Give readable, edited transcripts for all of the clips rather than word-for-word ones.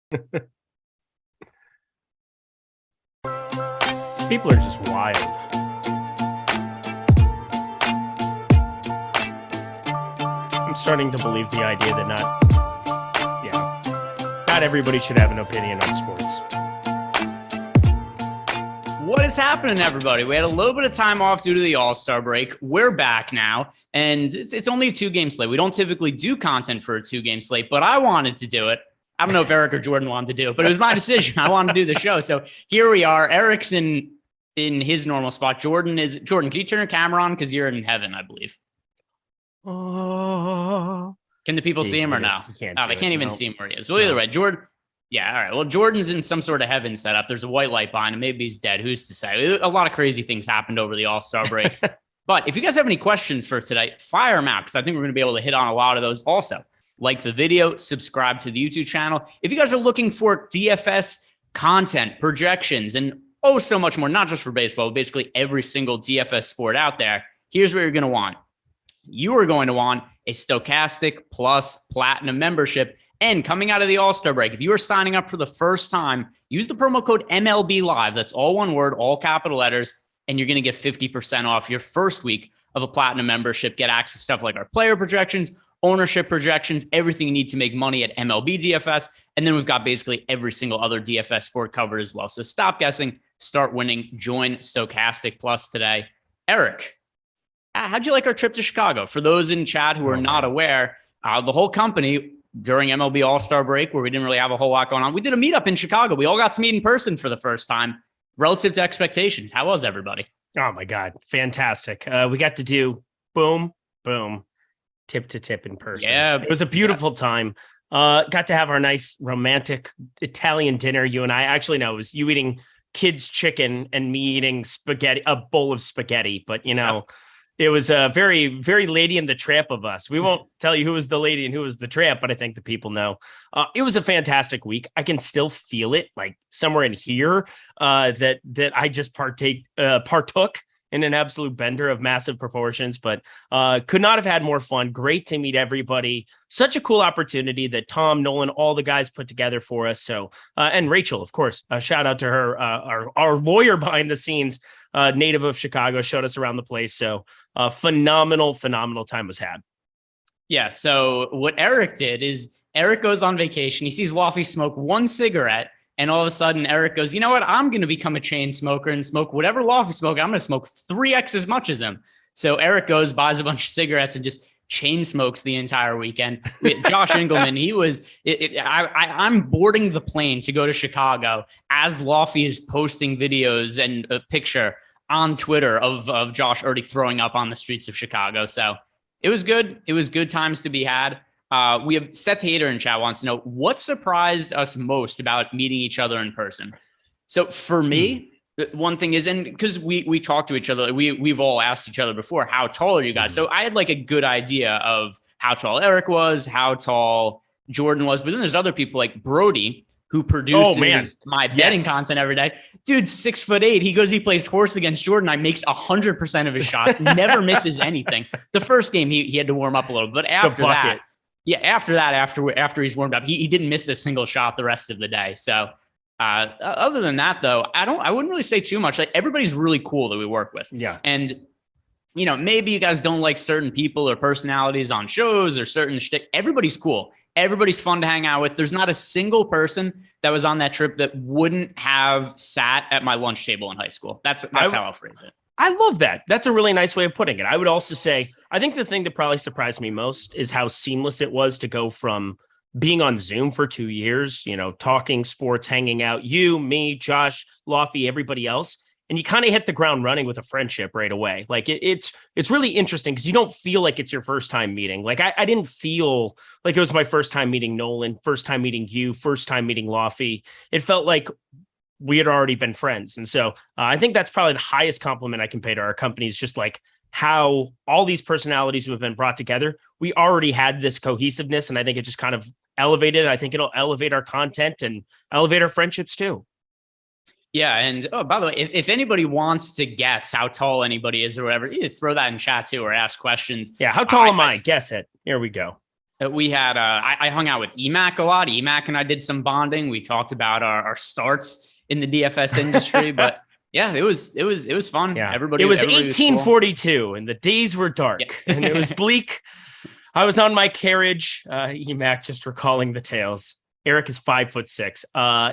People are just wild. I'm starting to believe the idea that not everybody should have an opinion on sports. What is happening, everybody? We had a little bit of time off due to the All-Star break. We're back now, and it's only a 2-game slate. We don't typically do content for a 2-game slate, but I wanted to do it. I don't know if Eric or Jordan wanted to do it, but it was my decision. I wanted to do the show. So here we are. Eric's in his normal spot. Jordan, can you turn your camera on? Because you're in heaven, I believe. Can the people see him or no? They can't even see him where he is. Well, either way, Jordan. Yeah, all right. Well, Jordan's in some sort of heaven setup. There's a white light behind him. Maybe he's dead. Who's to say? A lot of crazy things happened over the All-Star break. But if you guys have any questions for today, fire them out, because I think we're going to be able to hit on a lot of those. Also, like the video, subscribe to the YouTube channel. If you guys are looking for DFS content, projections, and so much more, not just for baseball, but basically every single DFS sport out there, here's what you're going to want. You are going to want a Stokastic Plus Platinum membership. And coming out of the All-Star break, if you are signing up for the first time, use the promo code MLB Live. That's all one word, all capital letters, and you're going to get 50% off your first week of a Platinum membership. Get access to stuff like our player projections, ownership projections, everything you need to make money at MLB DFS. And then we've got basically every single other DFS sport covered as well. So stop guessing, start winning, join Stokastic Plus today. Eric, how'd you like our trip to Chicago? For those in chat who are not aware, the whole company during MLB All-Star break, where we didn't really have a whole lot going on, we did a meetup in Chicago. We all got to meet in person for the first time relative to expectations. How was everybody? Oh my God. Fantastic. We got to do boom, boom, tip to tip in person. Yeah. It was a beautiful time. Got to have our nice romantic Italian dinner. You and I actually know it was you eating kids' chicken and me eating spaghetti, a bowl of spaghetti, but it was a very, very Lady and the Tramp of us. We won't tell you who was the lady and who was the tramp, but I think the people know. It was a fantastic week. I can still feel it like somewhere in here that I just partook in an absolute bender of massive proportions, but could not have had more fun. Great to meet everybody. Such a cool opportunity that Tom, Nolan, all the guys put together for us. So, and Rachel, of course, shout out to her, our lawyer behind the scenes, native of Chicago, showed us around the place. So phenomenal time was had. Yeah. So what Eric did is Eric goes on vacation. He sees Lofty smoke one cigarette. And all of a sudden, Eric goes, you know what? I'm going to become a chain smoker and smoke whatever Lofty smoke. I'm going to smoke 3x as much as him. So Eric goes, buys a bunch of cigarettes and just chain smokes the entire weekend. Josh Engelman, I'm boarding the plane to go to Chicago as Lofty is posting videos and a picture on Twitter of Josh already throwing up on the streets of Chicago. So it was good. It was good times to be had. We have Seth Hader in chat wants to know what surprised us most about meeting each other in person. So for me, one thing is, and because we talk to each other, we've all asked each other before, how tall are you guys? So I had like a good idea of how tall Eric was, how tall Jordan was, but then there's other people like Brody who produces my betting content every day. Dude's 6'8". He plays horse against Jordan. I makes 100% of his shots, never misses anything. The first game he had to warm up a little, but after that. Yeah, after he's warmed up, he didn't miss a single shot the rest of the day. So other than that, though, I wouldn't really say too much. Like everybody's really cool that we work with. Yeah. And maybe you guys don't like certain people or personalities on shows or certain shtick. Everybody's cool. Everybody's fun to hang out with. There's not a single person that was on that trip that wouldn't have sat at my lunch table in high school. That's how I'll phrase it. I love that. That's a really nice way of putting it. I would also say, I think the thing that probably surprised me most is how seamless it was to go from being on Zoom for 2 years, talking sports, hanging out, you, me, Josh, Lofty, everybody else. And you kind of hit the ground running with a friendship right away. Like it's really interesting because you don't feel like it's your first time meeting. Like I didn't feel like it was my first time meeting Nolan, first time meeting you, first time meeting Lofty. It felt like we had already been friends. And so I think that's probably the highest compliment I can pay to our company is just like how all these personalities who have been brought together, we already had this cohesiveness. And I think it just kind of elevated. I think it'll elevate our content and elevate our friendships too. Yeah. And by the way, if anybody wants to guess how tall anybody is or whatever, either throw that in chat too or ask questions. Yeah. How tall am I? Guess it. Here we go. We had I hung out with Emac a lot. Emac and I did some bonding. We talked about our starts in the DFS industry, but yeah, it was fun. Yeah, Everybody. It was everybody 1842, and the days were dark, Yeah. and it was bleak. I was on my carriage. Emac just recalling the tales. Eric is 5'6".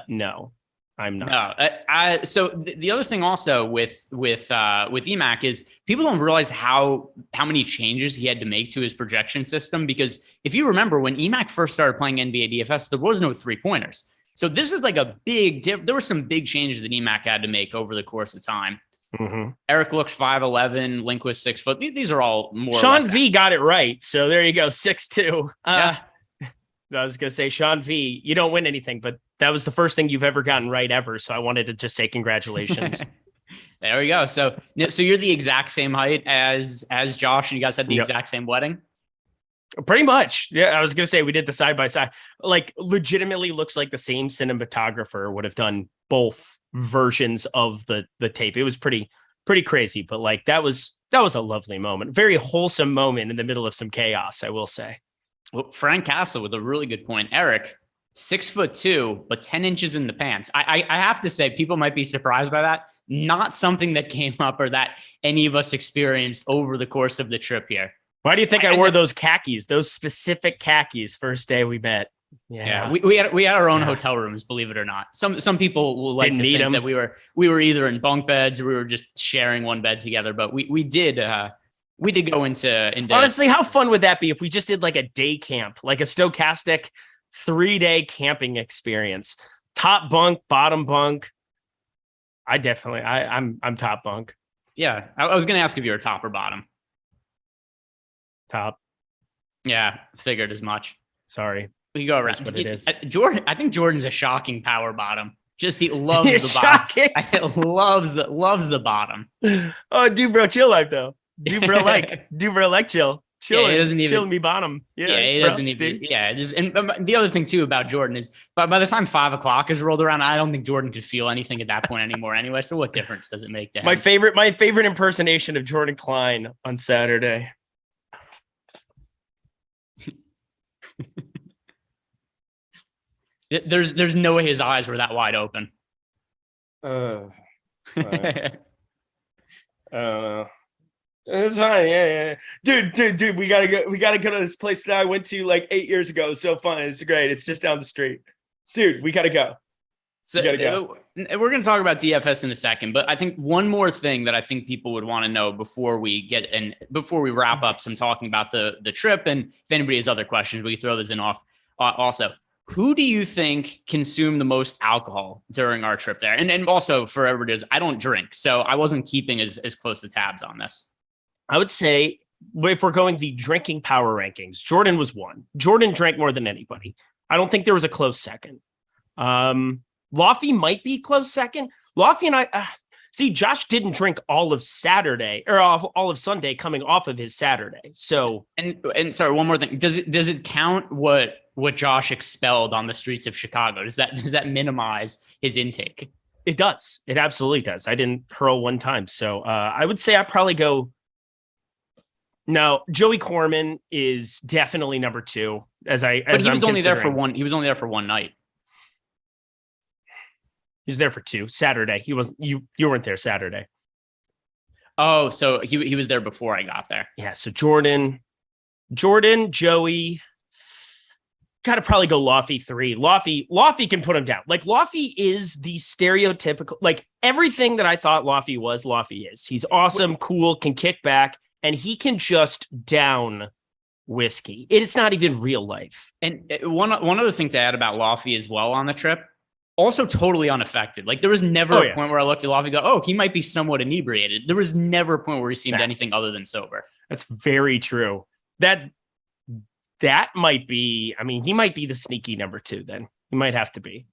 No, I'm not. No, so the other thing also with Emac is people don't realize how many changes he had to make to his projection system. Because if you remember when Emac first started playing NBA DFS, there was no 3-pointers. So this is like a big there were some big changes that Emac had to make over the course of time. Mm-hmm. Eric looks 5'11", Lindquist 6 foot. These are all more. Sean V got it right, so there you go, 6'2". Yeah. I was gonna say, Sean V, you don't win anything, but that was the first thing you've ever gotten right ever. So I wanted to just say congratulations. There we go. So you're the exact same height as Josh, and you guys had the exact same wedding. Pretty much. Yeah, I was gonna say we did the side by side. Like, legitimately looks like the same cinematographer would have done both versions of the tape. It was pretty crazy, but like that was a lovely moment. Very wholesome moment in the middle of some chaos, I will say. Well, Frank Castle with a really good point. Eric, 6'2", but 10 inches in the pants. I have to say, people might be surprised by that. Not something that came up or that any of us experienced over the course of the trip here. Why do you think I wore those khakis, those specific khakis, first day we met? Yeah, we had our own hotel rooms, believe it or not. Some people will like to think that we were either in bunk beds or we were just sharing one bed together. But we did go into. Honestly, how fun would that be if we just did like a day camp, like a Stokastic 3-day camping experience? Top bunk, bottom bunk. I'm top bunk. Yeah, I was going to ask if you were top or bottom. Top. Yeah, figured as much. Sorry. We can go around. That's what it is. Jordan, I think Jordan's a shocking power bottom. Just he loves the bottom. loves the bottom. Oh, dude, bro, chill life though. Dude, bro, like chill. Yeah, he doesn't even chill me bottom. Yeah, he doesn't even. Yeah, just and the other thing too about Jordan is, by the time 5 o'clock is rolled around, I don't think Jordan could feel anything at that point anymore. Anyway, so what difference does it make to him? My favorite impersonation of Jordan Klein on Saturday. There's no way his eyes were that wide open. It's fine. Yeah. Dude, we gotta go to this place that I went to like 8 years ago. It's so fun. It's great. It's just down the street. Dude, we gotta go. So we're going to talk about DFS in a second, but I think one more thing that I think people would want to know before we wrap up some talking about the trip, and if anybody has other questions, we can throw this in off also. Who do you think consumed the most alcohol during our trip there? And also for everybody, I don't drink, so I wasn't keeping as close to tabs on this. I would say if we're going the drinking power rankings, Jordan was one. Jordan drank more than anybody. I don't think there was a close second. Lofty might be close second. Lofty and I see Josh didn't drink all of Saturday or all of Sunday coming off of his Saturday. So and sorry, one more thing. Does it count what Josh expelled on the streets of Chicago? Does that minimize his intake? It does. It absolutely does. I didn't hurl one time. So I would say I probably go. No, Joey Corman is definitely number 2. But he was only there for one. He was only there for one night. He was there for 2 Saturday. He was you weren't there Saturday. Oh, so he was there before I got there. Yeah. So Jordan, Joey, got to probably go Lofty 3. Lofty can put him down. Like, Lofty is the stereotypical, like everything that I thought Lofty was. Lofty is. He's awesome, cool, can kick back, and he can just down whiskey. It's not even real life. And one other thing to add about Lofty as well on the trip. Also totally unaffected. Like, there was never a point where I looked at Lofty and go, oh, he might be somewhat inebriated. There was never a point where he seemed anything other than sober. That's very true. That might be, I mean, he might be the sneaky number 2 then. He might have to be.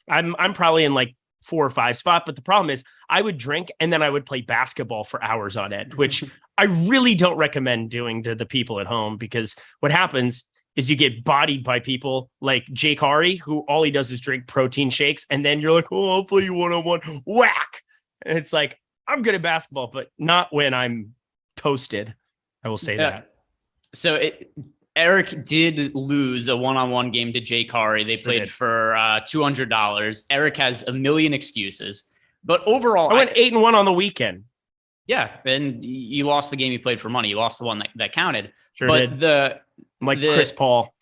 I'm probably in like 4 or 5 spot, but the problem is I would drink and then I would play basketball for hours on end, which I really don't recommend doing to the people at home, because what happens is you get bodied by people like Jake Hari, who all he does is drink protein shakes. And then you're like, oh, I'll play you one-on-one. Whack. And it's like, I'm good at basketball, but not when I'm toasted. I will say that. So Eric did lose a one-on-one game to Jay Kari. They played for $200. Eric has a million excuses, but overall, I went 8-1 on the weekend. Yeah, and you lost the game you played for money. You lost the one that counted. Sure but did. I'm like Chris Paul.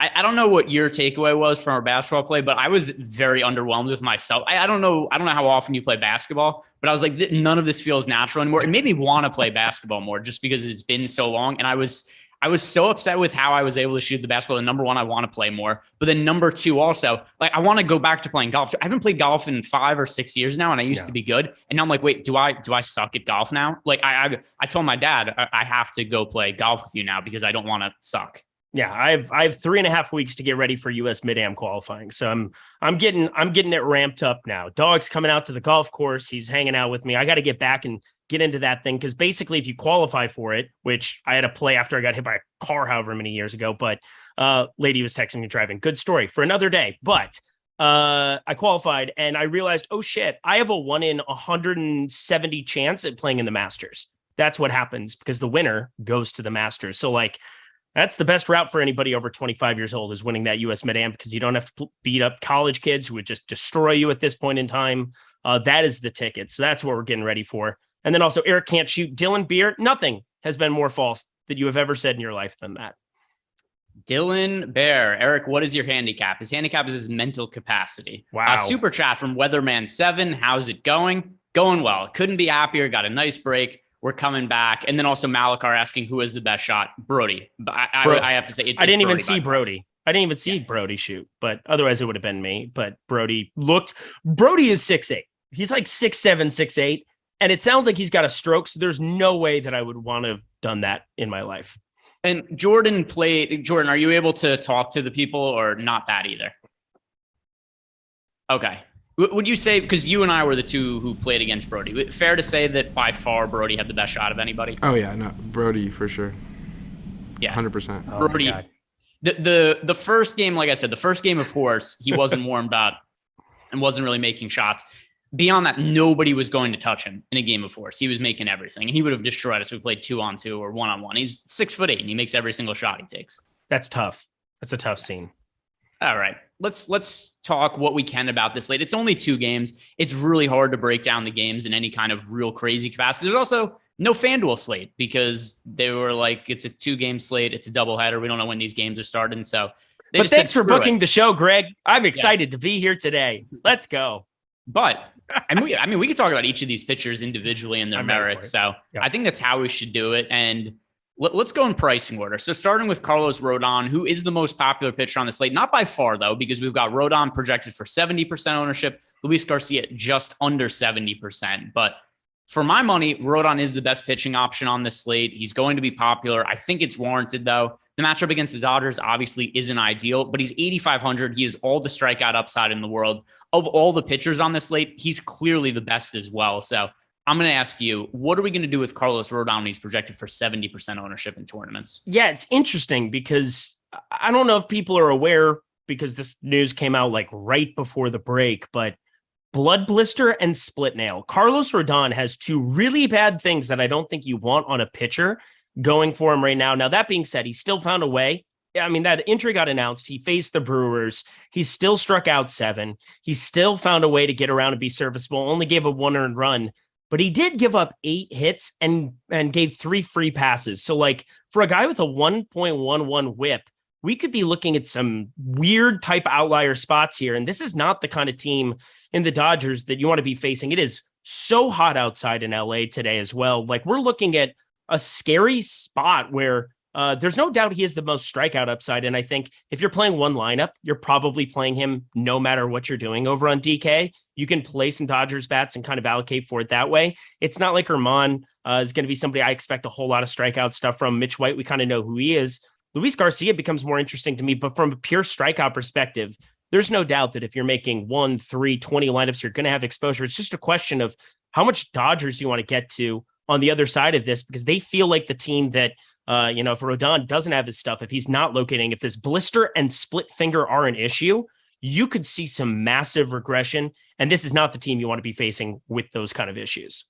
I don't know what your takeaway was from our basketball play, but I was very underwhelmed with myself. I don't know how often you play basketball, but I was like, none of this feels natural anymore. It made me want to play basketball more just because it's been so long. And I was so upset with how I was able to shoot the basketball. And number one, I want to play more. But then number two, also, like, I want to go back to playing golf. I haven't played golf in 5 or 6 years now, and I used to be good. And now I'm like, wait, do I suck at golf now? Like, I told my dad I have to go play golf with you now because I don't want to suck. Yeah, I have 3.5 weeks to get ready for US Mid-Am qualifying. So I'm getting it ramped up now. Dog's coming out to the golf course. He's hanging out with me. I got to get back and get into that thing, because basically if you qualify for it, which I had to play after I got hit by a car however many years ago, but lady was texting me driving. Good story for another day. But I qualified and I realized, oh shit, I have a 1 in 170 chance at playing in the Masters. That's what happens because the winner goes to the Masters. So like, that's the best route for anybody over 25 years old, is winning that US Mid-Am, because you don't have to beat up college kids who would just destroy you at this point in time. That is the ticket. So that's what we're getting ready for. And then also, Eric can't shoot. Dylan Beer, nothing has been more false that you have ever said in your life than that. Dylan Bear. Eric, what is your handicap? His handicap is his mental capacity. Wow. Super chat from Weatherman7. How's it going? Going well. Couldn't be happier. Got a nice break. We're coming back. And then also Malakar asking who is the best shot. Brody. I have to say, I didn't even see Brody. I didn't even see Brody shoot, but otherwise it would have been me. But Brody is 6'8". He's like 6'7", 6'8". And it sounds like he's got a stroke. So there's no way that I would want to have done that in my life. And Jordan, are you able to talk to the people or not that either? Okay. Would you say, because you and I were the two who played against Brody, fair to say that by far Brody had the best shot of anybody? Oh yeah, no, Brody for sure. Yeah, 100%. Oh, Brody. The first game, like I said, the first game, of course, he wasn't warmed up and wasn't really making shots. Beyond that, nobody was going to touch him in a game of force. He was making everything, and he would have destroyed us if we played 2-on-2 or 1-on-1. He's 6'8", and he makes every single shot he takes. That's tough. That's a tough scene. All right, let's talk what we can about this slate. It's only 2 games. It's really hard to break down the games in any kind of real crazy capacity. There's also no FanDuel slate because they were like, it's a 2-game slate. It's a doubleheader. We don't know when these games are starting. So, but thanks for booking the show, Greg. I'm excited to be here today. Let's go. But I mean, we could talk about each of these pitchers individually and their merits. So I think that's how we should do it. And let's go in pricing order. So starting with Carlos Rodon, who is the most popular pitcher on the slate, not by far though, because we've got Rodon projected for 70% ownership, Luis Garcia just under 70%. But for my money, Rodon is the best pitching option on this slate. He's going to be popular. I think it's warranted though. The matchup against the Dodgers obviously isn't ideal, but he's 8,500. He has all the strikeout upside in the world. Of all the pitchers on this slate, he's clearly the best as well. So I'm going to ask you, what are we going to do with Carlos Rodon when he's projected for 70% ownership in tournaments? Yeah, it's interesting because I don't know if people are aware, because this news came out like right before the break, but blood blister and split nail. Carlos Rodon has 2 really bad things that I don't think you want on a pitcher going for him right now. Now, that being said, he still found a way. I mean, that injury got announced. He faced the Brewers. He still struck out 7. He still found a way to get around and be serviceable, only gave a 1 earned run, but he did give up 8 hits and gave 3 free passes. So like for a guy with a 1.11 whip, we could be looking at some weird type outlier spots here. And this is not the kind of team in the Dodgers that you want to be facing. It is so hot outside in LA today as well. Like we're looking at a scary spot where there's no doubt he has the most strikeout upside. And I think if you're playing one lineup, you're probably playing him no matter what you're doing over on DK. You can play some Dodgers bats and kind of allocate for it that way. It's not like Herman is going to be somebody I expect a whole lot of strikeout stuff from. Mitch White, we kind of know who he is. Luis Garcia becomes more interesting to me, but from a pure strikeout perspective, there's no doubt that if you're making 1, 3, 20 lineups, you're going to have exposure. It's just a question of how much Dodgers do you want to get to on the other side of this, because they feel like the team that, if Rodon doesn't have his stuff, if he's not locating, if this blister and split finger are an issue, you could see some massive regression. And this is not the team you want to be facing with those kind of issues.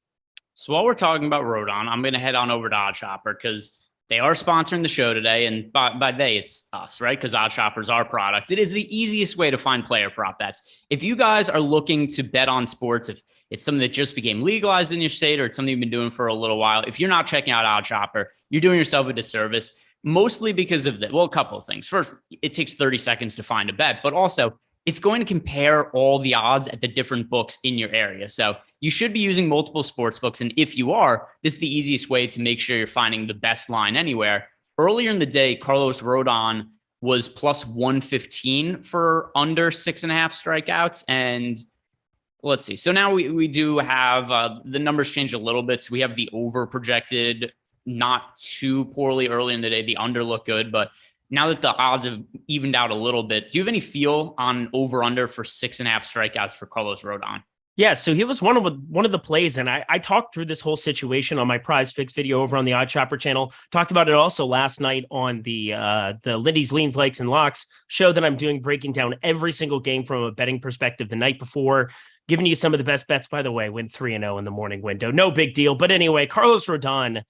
So while we're talking about Rodon, I'm going to head on over to Odd Shopper because They are sponsoring the show today, and by they, it's us, right? Because OddsShopper's our product. It is the easiest way to find player prop bets. If you guys are looking to bet on sports, if it's something that just became legalized in your state or it's something you've been doing for a little while, if you're not checking out OddsShopper, you're doing yourself a disservice, mostly because of a couple of things. First, it takes 30 seconds to find a bet, but also it's going to compare all the odds at the different books in your area. So you should be using multiple sports books. And if you are, this is the easiest way to make sure you're finding the best line anywhere. Earlier in the day, Carlos Rodon was plus 115 for under 6.5 strikeouts. And let's see. So now we do have the numbers change a little bit. So we have the over projected not too poorly early in the day. The under looked good, but now that the odds have evened out a little bit, do you have any feel on over under for 6.5 strikeouts for Carlos Rodon? Yeah, so he was one of the plays, and I talked through this whole situation on my Prize Picks video over on the OddsShopper channel. Talked about it also last night on the Lindy's Leans, Likes, and Locks show that I'm doing, breaking down every single game from a betting perspective the night before, giving you some of the best bets. By the way, went 3-0 in the morning window, no big deal. But anyway, Carlos Rodon,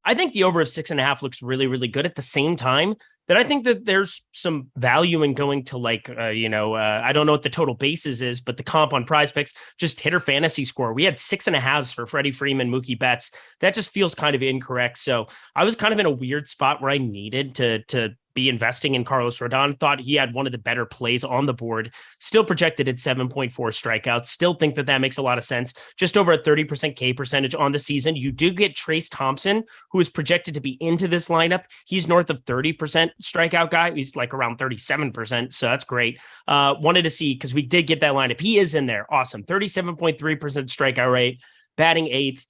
I think the over of 6.5 looks really, really good. At the same time, that I think that there's some value in going to I don't know what the total basis is, but the comp on Prize Picks, just hitter fantasy score. We had 6.5s for Freddie Freeman, Mookie Betts. That just feels kind of incorrect. So I was kind of in a weird spot where I needed to be investing in Carlos Rodon. Thought he had one of the better plays on the board, still projected at 7.4 strikeouts. Still think that makes a lot of sense. Just over a 30% K percentage on the season. You do get Trace Thompson, who is projected to be into this lineup. He's north of 30% strikeout guy. He's like around 37%. So that's great. Wanted to see, because we did get that lineup. He is in there. Awesome. 37.3% strikeout rate, batting 8th.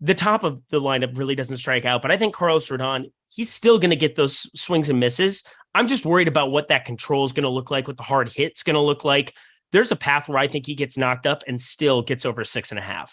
The top of the lineup really doesn't strike out, but I think Carlos Rodon, he's still going to get those swings and misses. I'm just worried about what that control is going to look like, what the hard hit's going to look like. There's a path where I think he gets knocked up and still gets over 6.5.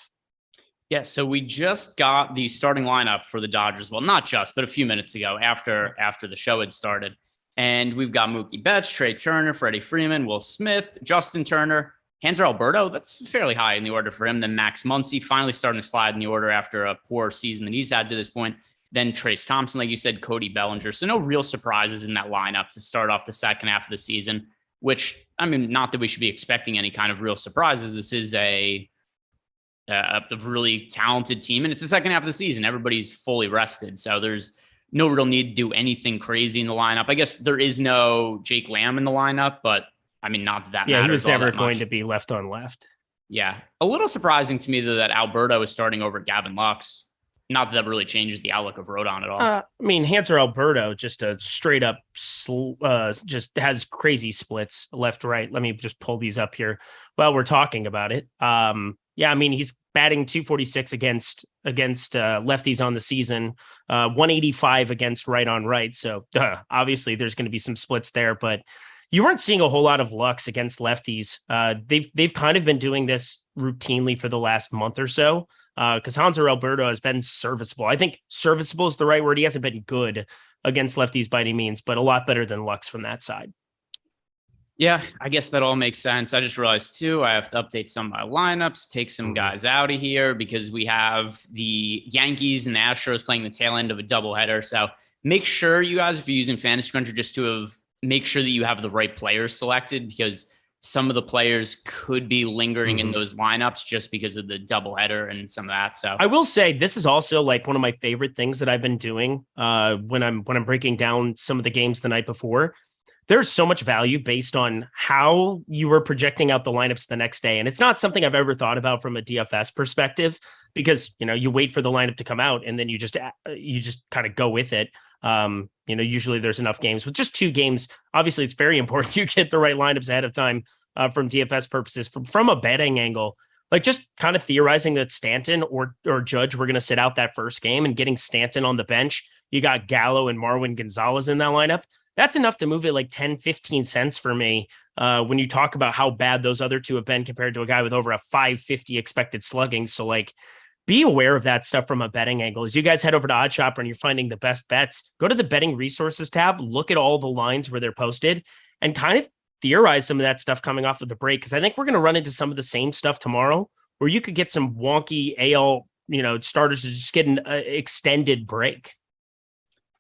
Yeah, so we just got the starting lineup for the Dodgers. Well, not just, but a few minutes ago after the show had started. And we've got Mookie Betts, Trey Turner, Freddie Freeman, Will Smith, Justin Turner, Hanser Alberto, that's fairly high in the order for him. Then Max Muncy, finally starting to slide in the order after a poor season that he's had to this point. Then Trace Thompson, like you said, Cody Bellinger. So no real surprises in that lineup to start off the second half of the season, which, I mean, not that we should be expecting any kind of real surprises. This is a really talented team, and it's the second half of the season. Everybody's fully rested. So there's no real need to do anything crazy in the lineup. I guess there is no Jake Lamb in the lineup, but I mean, not that matters. Yeah, he was never going to be left on left. Yeah. A little surprising to me, though, that Alberto is starting over Gavin Lux. Not that really changes the outlook of Rodon at all. I mean, Hanser Alberto, just a straight up, just has crazy splits left, right. Let me just pull these up here while we're talking about it. Yeah, I mean, he's batting 246 against lefties on the season, 185 against right on right. So obviously there's going to be some splits there, but you weren't seeing a whole lot of Lux against lefties. They've kind of been doing this routinely for the last month or so, because Hanser Alberto has been serviceable. I think serviceable is the right word. He hasn't been good against lefties by any means, but a lot better than Lux from that side. Yeah, I guess that all makes sense. I just realized, too, I have to update some of my lineups, take some guys out of here because we have the Yankees and the Astros playing the tail end of a doubleheader. So make sure you guys, if you're using Fantasy Cruncher, just to make sure that you have the right players selected, because some of the players could be lingering in those lineups just because of the doubleheader and some of that. So I will say this is also like one of my favorite things that I've been doing when I'm breaking down some of the games the night before. There's so much value based on how you were projecting out the lineups the next day. And it's not something I've ever thought about from a DFS perspective, because, you know, you wait for the lineup to come out and then you just kind of go with it. Usually there's enough games with just 2 games. Obviously it's very important you get the right lineups ahead of time from DFS purposes. From a betting angle, like just kind of theorizing that Stanton or Judge were going to sit out that first game and getting Stanton on the bench. You got Gallo and Marwin Gonzalez in that lineup. That's enough to move it like 10, 15 cents for me when you talk about how bad those other two have been compared to a guy with over a 550 expected slugging. So like, be aware of that stuff from a betting angle. As you guys head over to OddsShopper and you're finding the best bets, go to the betting resources tab, look at all the lines where they're posted, and kind of theorize some of that stuff coming off of the break. Because I think we're going to run into some of the same stuff tomorrow, where you could get some wonky AL, starters to just get an extended break.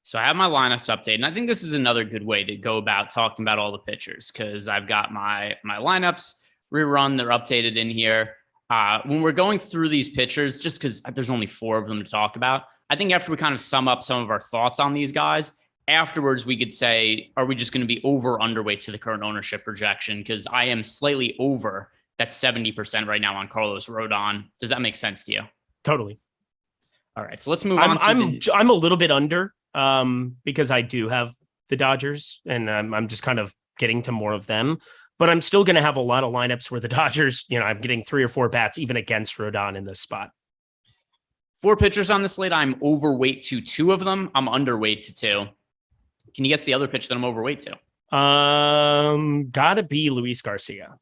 So I have my lineups updated, and I think this is another good way to go about talking about all the pitchers because I've got my lineups rerun. They're updated in here. When we're going through these pitchers, just because there's only 4 of them to talk about, I think after we kind of sum up some of our thoughts on these guys, afterwards we could say, are we just going to be over or underweight to the current ownership projection? Because I am slightly over that 70% right now on Carlos Rodon. Does that make sense to you? Totally. All right, so let's move on. I'm a little bit under because I do have the Dodgers, and I'm just kind of getting to more of them. But I'm still going to have a lot of lineups where the Dodgers, I'm getting 3 or 4 bats even against Rodon in this spot. 4 pitchers on the slate. I'm overweight to 2 of them. I'm underweight to 2. Can you guess the other pitch that I'm overweight to? Gotta be Luis Garcia.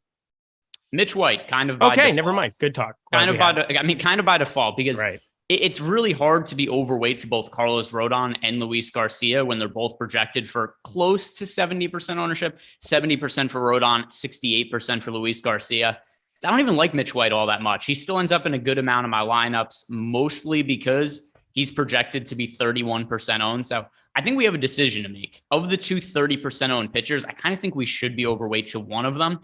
Mitch White, kind of. Okay, never mind. Good talk. Kind of by default, because right. It's really hard to be overweight to both Carlos Rodon and Luis Garcia when they're both projected for close to 70% ownership, 70% for Rodon, 68% for Luis Garcia. I don't even like Mitch White all that much. He still ends up in a good amount of my lineups, mostly because he's projected to be 31% owned. So I think we have a decision to make. Of the 2 30% owned pitchers, I kind of think we should be overweight to one of them.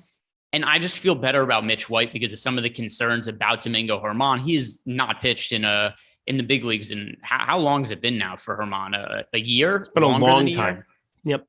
And I just feel better about Mitch White because of some of the concerns about Domingo Germán. He has not pitched in the big leagues. And how long has it been now for Germán? A year? It's been a long time. Yep.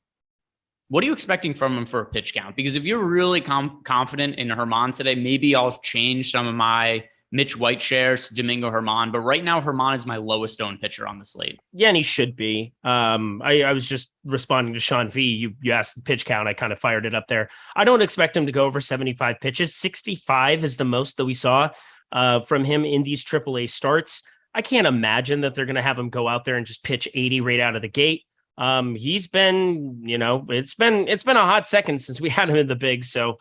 What are you expecting from him for a pitch count? Because if you're really confident in Germán today, maybe I'll change some of my Mitch White shares to Domingo Germán. But right now, Germán is my lowest owned pitcher on the slate. Yeah, and he should be. I was just responding to Sean V. You asked the pitch count. I kind of fired it up there. I don't expect him to go over 75 pitches. 65 is the most that we saw from him in these AAA starts. I can't imagine that they're going to have him go out there and just pitch 80 right out of the gate. He's been, it's been a hot second since we had him in the big. So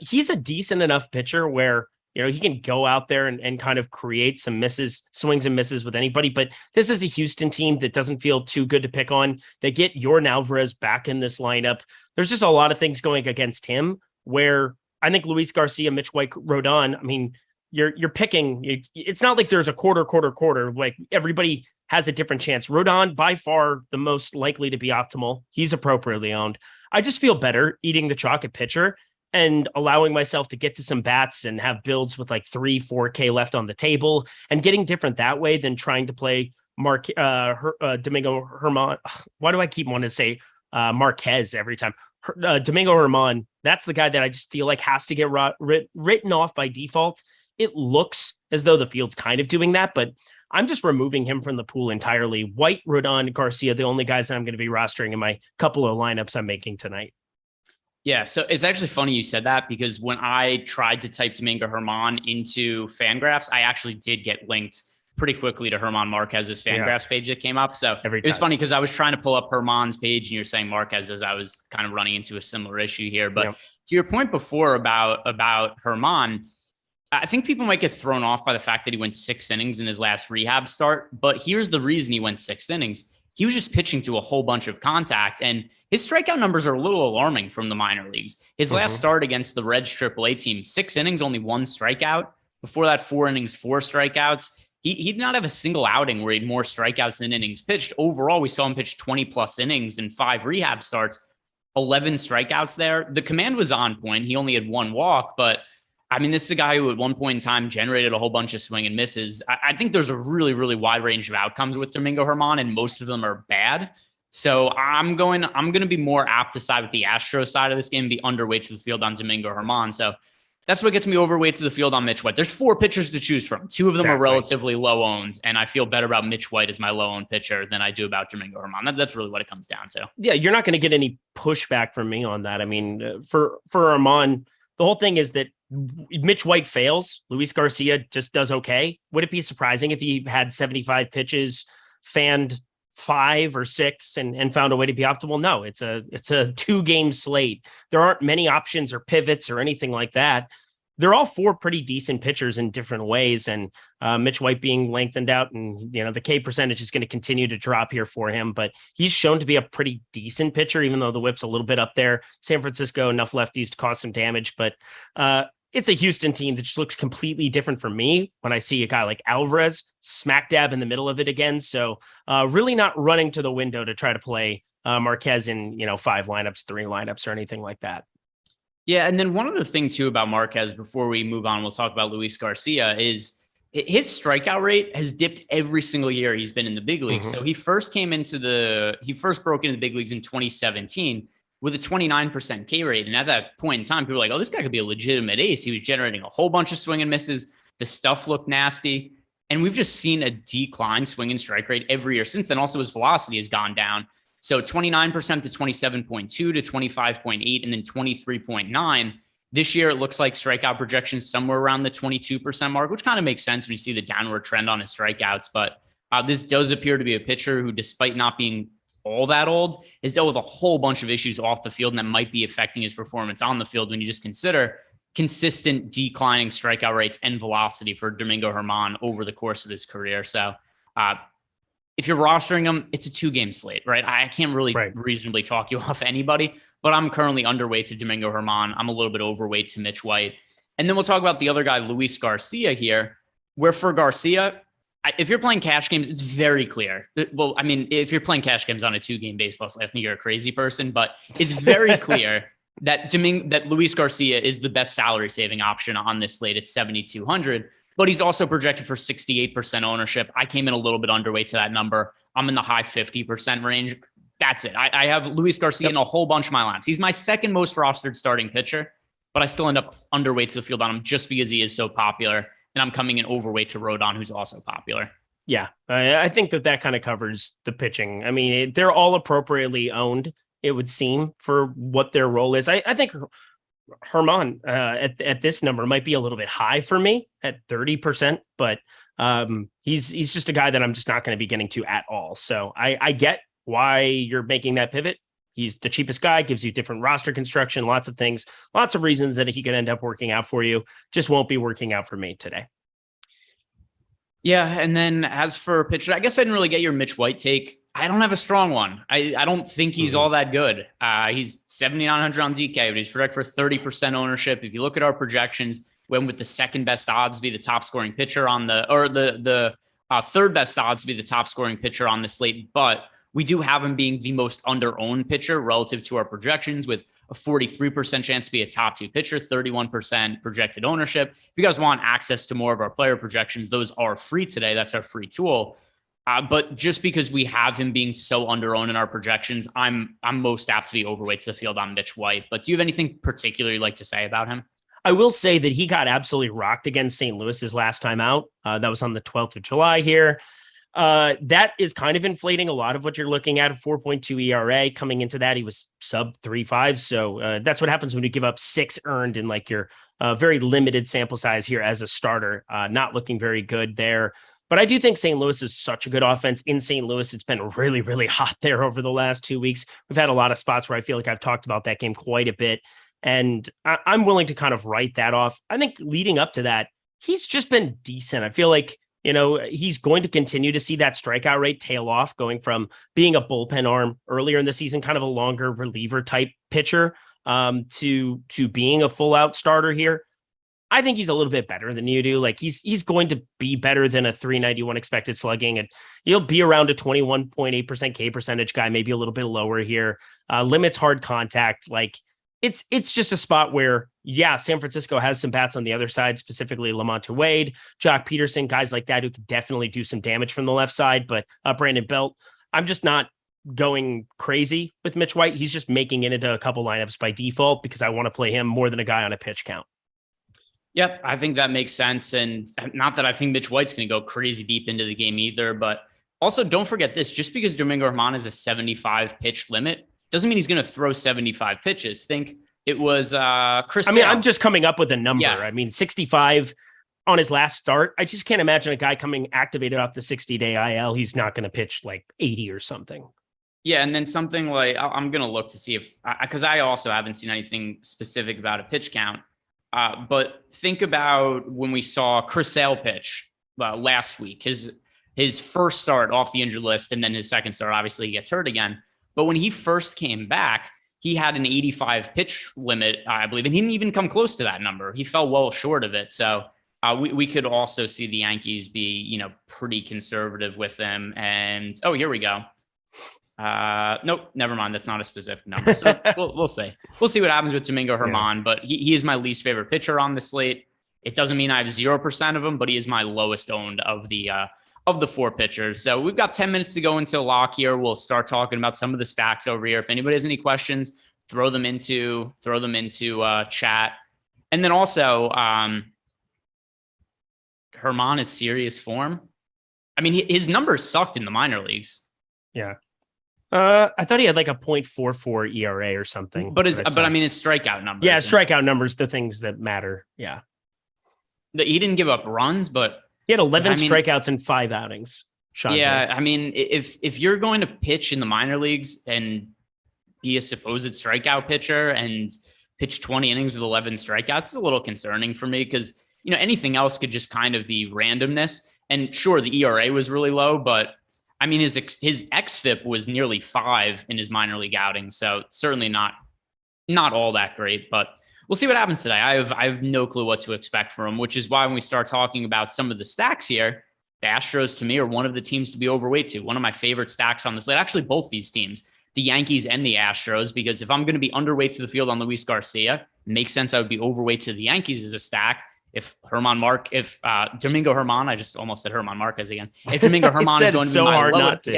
he's a decent enough pitcher where, he can go out there and kind of create some swings and misses with anybody. But this is a Houston team that doesn't feel too good to pick on. They get Yordan Alvarez back in this lineup. There's just a lot of things going against him where I think Luis Garcia, Mitch White, Rodon, I mean, you're picking. It's not like there's a quarter. Like everybody has a different chance. Rodon, by far the most likely to be optimal. He's appropriately owned. I just feel better eating the chalk at pitcher and allowing myself to get to some bats and have builds with like 3-4K left on the table and getting different that way than trying to play Domingo Germán. Why do I keep wanting to say Marquez every time? Domingo Germán, that's the guy that I just feel like has to get written off by default. It looks as though the field's kind of doing that, but I'm just removing him from the pool entirely. White, Rodon, Garcia, the only guys that I'm going to be rostering in my couple of lineups I'm making tonight. Yeah, so it's actually funny you said that because when I tried to type Domingo Germán into Fangraphs, I actually did get linked pretty quickly to Germán Marquez's Fangraphs page that came up. So it was funny because I was trying to pull up Germán's page and you're saying Marquez as I was kind of running into a similar issue here. But to your point before about Germán, I think people might get thrown off by the fact that he went 6 innings in his last rehab start. But here's the reason he went 6 innings. He was just pitching to a whole bunch of contact, and his strikeout numbers are a little alarming from the minor leagues. His last start against the Reds AAA team, 6 innings, only 1 strikeout. Before that, 4 innings, 4 strikeouts. He did not have a single outing where he had more strikeouts than innings pitched. Overall, we saw him pitch 20-plus innings in 5 rehab starts, 11 strikeouts there. The command was on point. He only had 1 walk, but I mean, this is a guy who at one point in time generated a whole bunch of swing and misses. I think there's a really, really wide range of outcomes with Domingo Germán, and most of them are bad. So I'm going to be more apt to side with the Astros side of this game, be underweight to the field on Domingo Germán. So that's what gets me overweight to the field on Mitch White. There's 4 pitchers to choose from. 2 of them are relatively low owned, and I feel better about Mitch White as my low owned pitcher than I do about Domingo Germán. That's really what it comes down to. Yeah, you're not going to get any pushback from me on that. I mean, for Germán, the whole thing is that Mitch White fails. Luis Garcia just does okay. Would it be surprising if he had 75 pitches, fanned 5 or 6 and found a way to be optimal? No, it's a 2-game slate. There aren't many options or pivots or anything like that. They're all 4 pretty decent pitchers in different ways. And Mitch White being lengthened out, and the K percentage is going to continue to drop here for him, but he's shown to be a pretty decent pitcher, even though the whip's a little bit up there. San Francisco, enough lefties to cause some damage, but it's a Houston team that just looks completely different from me when I see a guy like Alvarez smack dab in the middle of it again. So really not running to the window to try to play Marquez in, 5 lineups, 3 lineups, or anything like that. Yeah. And then one other thing too about Marquez, before we move on, we'll talk about Luis Garcia, is his strikeout rate has dipped every single year he's been in the big leagues. So he first broke into the big leagues in 2017 with a 29% K rate. And at that point in time, people were like, oh, this guy could be a legitimate ace. He was generating a whole bunch of swing and misses. The stuff looked nasty. And we've just seen a decline swing and strike rate every year since then. Also, his velocity has gone down. So 29% to 27.2 to 25.8 and then 23.9. This year, it looks like strikeout projections somewhere around the 22% mark, which kind of makes sense when you see the downward trend on his strikeouts. But this does appear to be a pitcher who, despite not being all that old, has dealt with a whole bunch of issues off the field and that might be affecting his performance on the field when you just consider consistent declining strikeout rates and velocity for Domingo Germán over the course of his career. So if you're rostering him, it's a 2-game slate, right? I can't really reasonably talk you off anybody, but I'm currently underweight to Domingo Germán. I'm a little bit overweight to Mitch White. And then we'll talk about the other guy, Luis Garcia here, where for Garcia, if you're playing cash games, it's very clear. Well, I mean, if you're playing cash games on a 2-game baseball slate, I think you're a crazy person, but it's very clear that Luis Garcia is the best salary saving option on this slate at 7,200, but he's also projected for 68% ownership. I came in a little bit underweight to that number. I'm in the high 50% range. That's it. I have Luis Garcia in a whole bunch of my lineups. He's my second most rostered starting pitcher, but I still end up underweight to the field on him just because he is so popular. And I'm coming in overweight to Rodon, who's also popular. Yeah, I think that kind of covers the pitching. I mean, they're all appropriately owned, it would seem, for what their role is. I think Germán at this number might be a little bit high for me at 30%, but he's just a guy that I'm just not going to be getting to at all. So I get why you're making that pivot. He's the cheapest guy, gives you different roster construction, lots of things, lots of reasons that he could end up working out for you. Just won't be working out for me today. Yeah. And then as for pitcher, I guess I didn't really get your Mitch White take. I don't have a strong one. I don't think he's all that good. He's 7,900 on DK, but he's projected for 30% ownership. If you look at our projections, went with the second best odds to be the top scoring pitcher on the third best odds to be the top scoring pitcher on the slate. But we do have him being the most under-owned pitcher relative to our projections, with a 43% chance to be a top 2 pitcher, 31% projected ownership. If you guys want access to more of our player projections, those are free today. That's our free tool. But just because we have him being so under-owned in our projections, I'm most apt to be overweight to the field on Mitch White. But do you have anything particular you'd like to say about him? I will say that he got absolutely rocked against St. Louis his last time out. That was on the 12th of July here. That is kind of inflating a lot of what you're looking at. A 4.2 ERA coming into that. He was sub 3.5. So that's what happens when you give up 6 earned in like your very limited sample size here as a starter. Not looking very good there. But I do think St. Louis is such a good offense. In St. Louis, it's been really, really hot there over the last 2 weeks. We've had a lot of spots where I feel like I've talked about that game quite a bit. And I'm willing to kind of write that off. I think leading up to that, he's just been decent. I feel like, he's going to continue to see that strikeout rate tail off, going from being a bullpen arm earlier in the season, kind of a longer reliever type pitcher, to being a full out starter here. I think he's a little bit better than you do. Like he's going to be better than a 391 expected slugging, and he'll be around a 21.8% K percentage guy, maybe a little bit lower here. Limits hard contact. Like it's just a spot where, yeah, San Francisco has some bats on the other side, specifically Lamonte Wade, Jock Peterson, guys like that who could definitely do some damage from the left side. But Brandon Belt, I'm just not going crazy with Mitch White. He's just making it into a couple lineups by default because I want to play him more than a guy on a pitch count. Yep, I think that makes sense. And not that I think Mitch White's going to go crazy deep into the game either, but also don't forget this, just because Domingo Germán is a 75 pitch limit doesn't mean he's going to throw 75 pitches. Think it was Chris. I mean, I'm just coming up with a number. Yeah. I mean, 65 on his last start. I just can't imagine a guy coming activated off the 60-day IL. He's not going to pitch like 80 or something. Yeah. And then something like, I'm going to look to see if, because I also haven't seen anything specific about a pitch count. But think about when we saw Chris Sale pitch last week, his first start off the injured list, and then his second start, obviously he gets hurt again. But when he first came back, he had an 85 pitch limit, I believe, and he didn't even come close to that number. He fell well short of it. So we could also see the Yankees be, pretty conservative with him. And here we go. Nope, never mind. That's not a specific number. So we'll see. We'll see what happens with Domingo Germán, but he is my least favorite pitcher on the slate. It doesn't mean I have 0% of him, but he is my lowest owned of the 4 pitchers. So we've got 10 minutes to go until lock here. We'll start talking about some of the stacks over here. If anybody has any questions, throw them into chat. And then also, Germán is serious form. I mean, his numbers sucked in the minor leagues. Yeah. I thought he had like a 0.44 ERA or something. But his strikeout numbers. Yeah, strikeout numbers, the things that matter. Yeah. He didn't give up runs, but he had 11 strikeouts in 5 outings. Yeah, I mean, if you're going to pitch in the minor leagues and be a supposed strikeout pitcher and pitch 20 innings with 11 strikeouts, it's a little concerning for me because, anything else could just kind of be randomness. And sure, the ERA was really low, but I mean, his xFIP was nearly 5 in his minor league outing. So certainly not all that great, but we'll see what happens today. I have no clue what to expect from him, which is why when we start talking about some of the stacks here, the Astros to me are one of the teams to be overweight to. One of my favorite stacks on the slate, actually both these teams, the Yankees and the Astros, because if I'm going to be underweight to the field on Luis Garcia, it makes sense I would be overweight to the Yankees as a stack. If Domingo Germán, I just almost said Germán Marquez again. If Domingo Germán is going to be my lowest,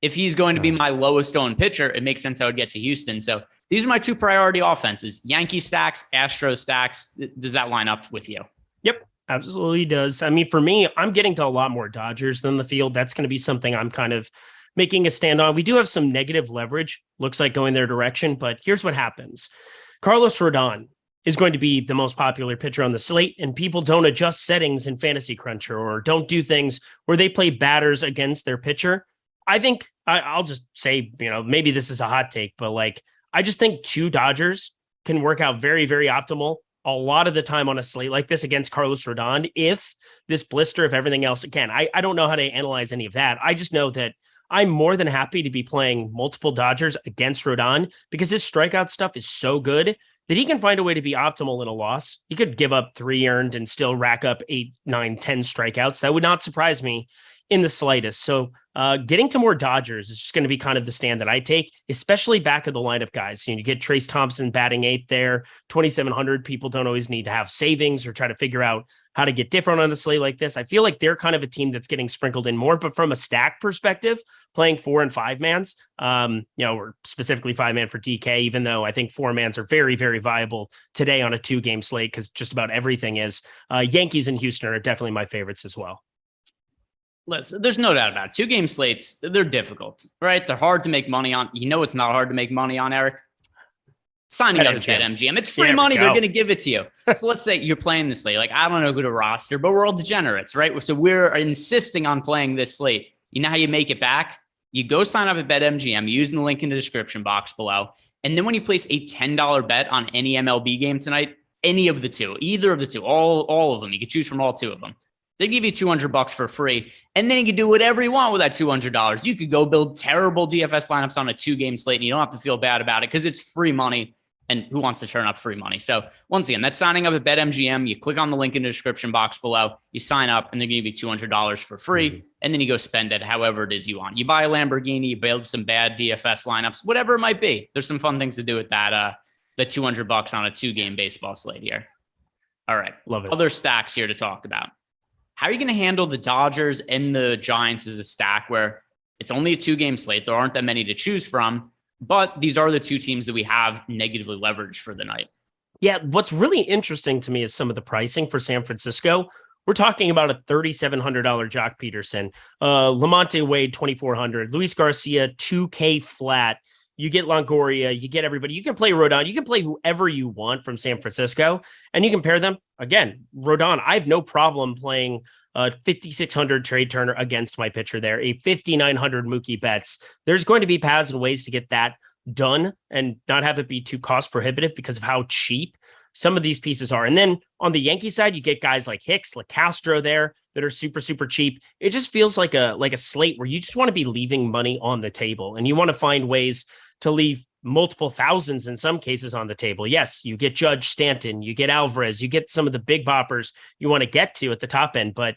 if he's going to be my lowest owned pitcher, it makes sense I would get to Houston. So these are my 2 priority offenses: Yankee stacks, Astro stacks. Does that line up with you? Yep, absolutely does. I mean, for me, I'm getting to a lot more Dodgers than the field. That's going to be something I'm kind of making a stand on. We do have some negative leverage, looks like going their direction, but here's what happens. Carlos Rodon is going to be the most popular pitcher on the slate, and people don't adjust settings in Fantasy Cruncher or don't do things where they play batters against their pitcher. I think I'll just say, maybe this is a hot take, but I just think 2 Dodgers can work out very, very optimal a lot of the time on a slate like this against Carlos Rodon. If this blister, if everything else, again, I don't know how to analyze any of that. I just know that I'm more than happy to be playing multiple Dodgers against Rodon because his strikeout stuff is so good that he can find a way to be optimal in a loss. He could give up 3 earned and still rack up 8, 9, 10 strikeouts. That would not surprise me in the slightest. So getting to more Dodgers is just going to be kind of the stand that I take, especially back of the lineup guys. You get Trace Thompson batting 8th there, 2,700. People don't always need to have savings or try to figure out how to get different on a slate like this. I feel like they're kind of a team that's getting sprinkled in more, but from a stack perspective, playing 4 and 5 mans, or specifically 5-man for DK, even though I think 4 mans are very, very viable today on a 2-game slate because just about everything is. Yankees and Houston are definitely my favorites as well. Listen, there's no doubt about it. 2-game slates, they're difficult, right? They're hard to make money on. It's not hard to make money on, Eric. Signing up at BetMGM. It's free money. They're going to give it to you. So let's say you're playing this slate. I don't know who to roster, but we're all degenerates, right? So we're insisting on playing this slate. You know how you make it back? You go sign up at BetMGM using the link in the description box below. And then when you place a $10 bet on any MLB game tonight, any of the 2, either of the 2, all of them, you can choose from all 2 of them. They give you $200 for free, and then you can do whatever you want with that $200. You could go build terrible DFS lineups on a 2-game slate, and you don't have to feel bad about it because it's free money, and who wants to turn up free money? So once again, that's signing up at BetMGM. You click on the link in the description box below, you sign up, and they're going to give you $200 for free, and then you go spend it however it is you want. You buy a Lamborghini, you build some bad DFS lineups, whatever it might be. There's some fun things to do with that, the $200 on a 2-game baseball slate here. All right. Love it. Other stacks here to talk about. How are you going to handle the Dodgers and the Giants as a stack where it's only a 2-game slate? There aren't that many to choose from, but these are the 2 teams that we have negatively leveraged for the night. Yeah, what's really interesting to me is some of the pricing for San Francisco. We're talking about a $3,700 Jock Peterson, Lamonte Wade, $2,400, Luis Garcia, $2K flat. You get Longoria, you get everybody. You can play Rodon. You can play whoever you want from San Francisco, and you can pair them. Again, Rodon, I have no problem playing a 5,600 Trade Turner against my pitcher there, a 5,900 Mookie Betts. There's going to be paths and ways to get that done and not have it be too cost prohibitive because of how cheap some of these pieces are. And then on the Yankee side, you get guys like Hicks, like Castro there that are super, super cheap. It just feels like a slate where you just want to be leaving money on the table and you want to find ways to leave multiple thousands in some cases on the table. Yes, you get Judge, Stanton, you get Alvarez, you get some of the big boppers you want to get to at the top end, but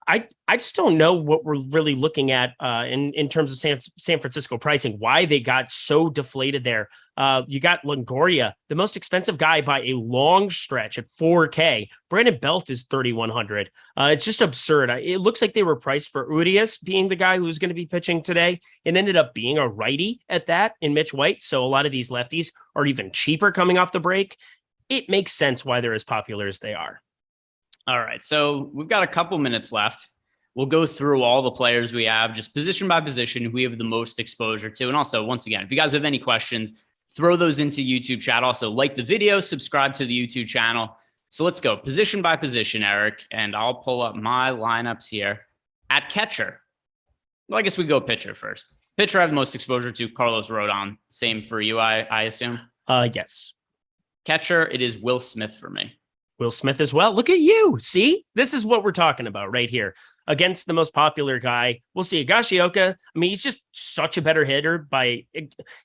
I just don't know what we're really looking at in terms of San Francisco pricing, why they got so deflated there. You got Longoria, the most expensive guy by a long stretch at $4K. Brandon Belt is $3,100. It's just absurd. It looks like they were priced for Urias being the guy who's going to be pitching today. It ended up being a righty at that in Mitch White. So a lot of these lefties are even cheaper coming off the break. It makes sense why they're as popular as they are. All right, so we've got a couple minutes left. We'll go through all the players we have, just position by position, who we have the most exposure to. And also, once again, if you guys have any questions, throw those into YouTube chat. Also, like the video, subscribe to the YouTube channel. So let's go position by position, Eric, and I'll pull up my lineups here. At catcher, well, I guess we go pitcher first. Pitcher I have the most exposure to, Carlos Rodon. Same for you, I assume? Yes. Catcher, it is Will Smith for me. Will Smith as well. Look at you. See, this is what we're talking about right here. Against the most popular guy. We'll see. Higashioka, I mean, he's just such a better hitter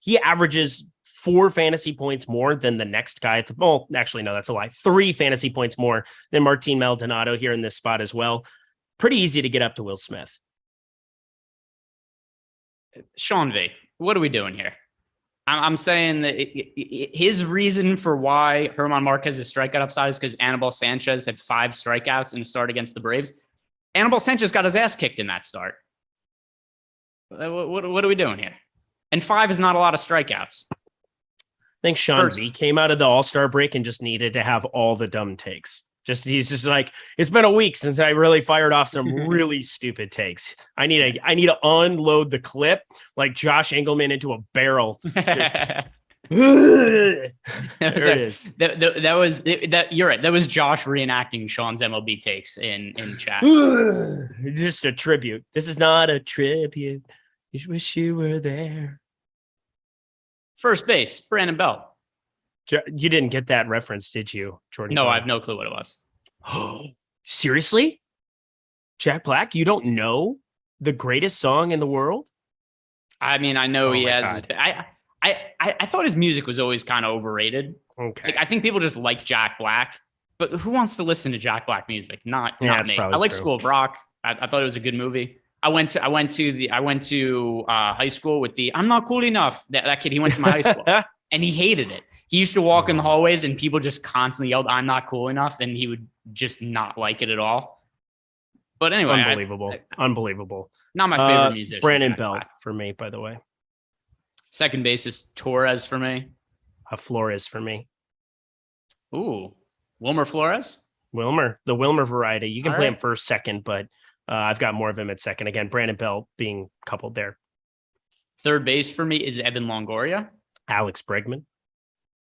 he averages 4 fantasy points more than the next guy. Well, actually, no, that's a lie. 3 fantasy points more than Martin Maldonado here in this spot as well. Pretty easy to get up to Will Smith. Sean V, what are we doing here? I'm saying that his reason for why German Marquez's strikeout upside is because Anibal Sanchez had 5 strikeouts in a start against the Braves. Anibal Sanchez got his ass kicked in that start. What are we doing here? And 5 is not a lot of strikeouts. I think Sean V came out of the All-Star break and just needed to have all the dumb takes. He's just like, it's been a week since I really fired off some really stupid takes. I need to unload the clip like Josh Engelman into a barrel. There it is. You're right. That was Josh reenacting Sean's MLB takes in chat. Just a tribute. This is not a tribute. You wish you were there. First base, Brandon Belt. You didn't get that reference, did you, Jordan? No, I have no clue what it was. Seriously? Jack Black, you don't know the greatest song in the world? I mean, I know he has. I thought his music was always kind of overrated. Okay. Like, I think people just like Jack Black, but who wants to listen to Jack Black music? Not me. I like School of Rock. I thought it was a good movie. I went to high school with I'm not cool enough. That kid, he went to my high school and he hated it. He used to walk in the hallways and people just constantly yelled, "I'm not cool enough." And he would just not like it at all. But anyway, Unbelievable. Not my favorite musician. Brandon Belt for me, by the way. Second base is Torres for me. Flores for me. Ooh, Wilmer Flores? The Wilmer variety. You can All play right. him first, second, but I've got more of him at second. Again, Brandon Belt being coupled there. Third base for me is Evan Longoria. Alex Bregman.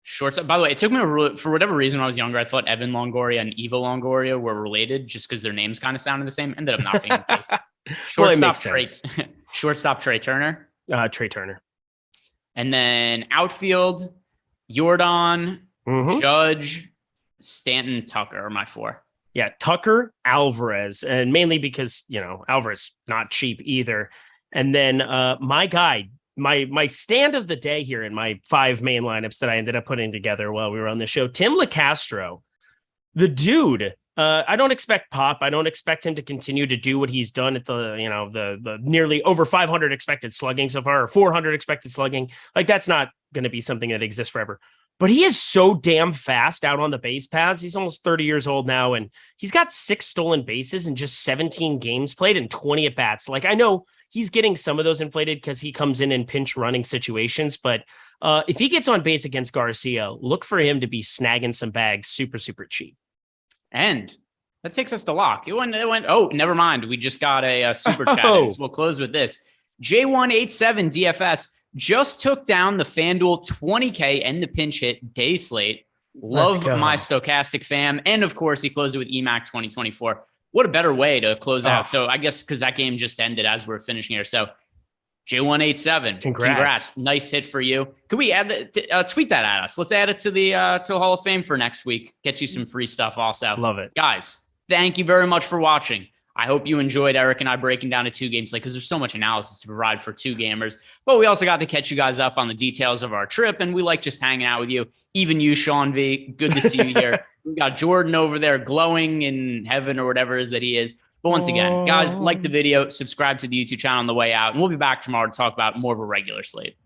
Shortstop. By the way, it took me for whatever reason when I was younger, I thought Evan Longoria and Eva Longoria were related just because their names kind of sounded the same. Ended up not being the case. Shortstop Trey Turner. Trey Turner. And then outfield, Jordan, Judge, Stanton, Tucker are my 4. Yeah, Tucker, Alvarez, and mainly because, Alvarez not cheap either. And then my guy, my stand of the day here in my 5 main lineups that I ended up putting together while we were on the show, Tim LeCastro, the dude. I don't expect pop. I don't expect him to continue to do what he's done at the nearly over 500 expected slugging so far, or 400 expected slugging. Like, that's not going to be something that exists forever. But he is so damn fast out on the base paths. He's almost 30 years old now, and he's got 6 stolen bases in just 17 games played and 20 at bats. Like, I know he's getting some of those inflated because he comes in pinch running situations, but if he gets on base against Garcia, look for him to be snagging some bags super, super cheap. And that takes us to lock. It went. Oh, never mind. We just got a super chat. So we'll close with this. J187 DFS just took down the FanDuel 20K and the pinch hit day slate. Love my Stokastic fam. And of course, he closed it with EMAC 2024. What a better way to close out. So I guess because that game just ended as we're finishing here. So J187, congrats. Nice hit for you. Could we add tweet that at us? Let's add it to the Hall of Fame for next week. Get you some free stuff also. Love it. Guys, thank you very much for watching. I hope you enjoyed Eric and I breaking down a 2-game slate because there's so much analysis to provide for 2 gamers. But we also got to catch you guys up on the details of our trip, and we like just hanging out with you. Even you, Sean V. Good to see you here. We got Jordan over there glowing in heaven or whatever it is that he is. But once again, guys, like the video, subscribe to the YouTube channel on the way out, and we'll be back tomorrow to talk about more of a regular slate.